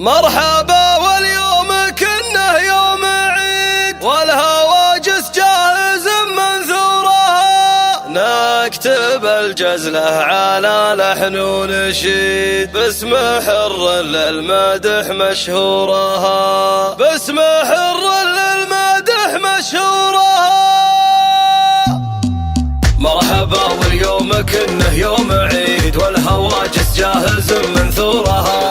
مرحبا واليوم كنه يوم عيد، والهواجس جاهز منثورها، نكتب الجزلة على لحن ونشيد، باسم حر للمدح مشهورها، باسم حر للمدح مشهورها. مرحبا واليوم كنه يوم عيد، والهواجس جاهز منثورها،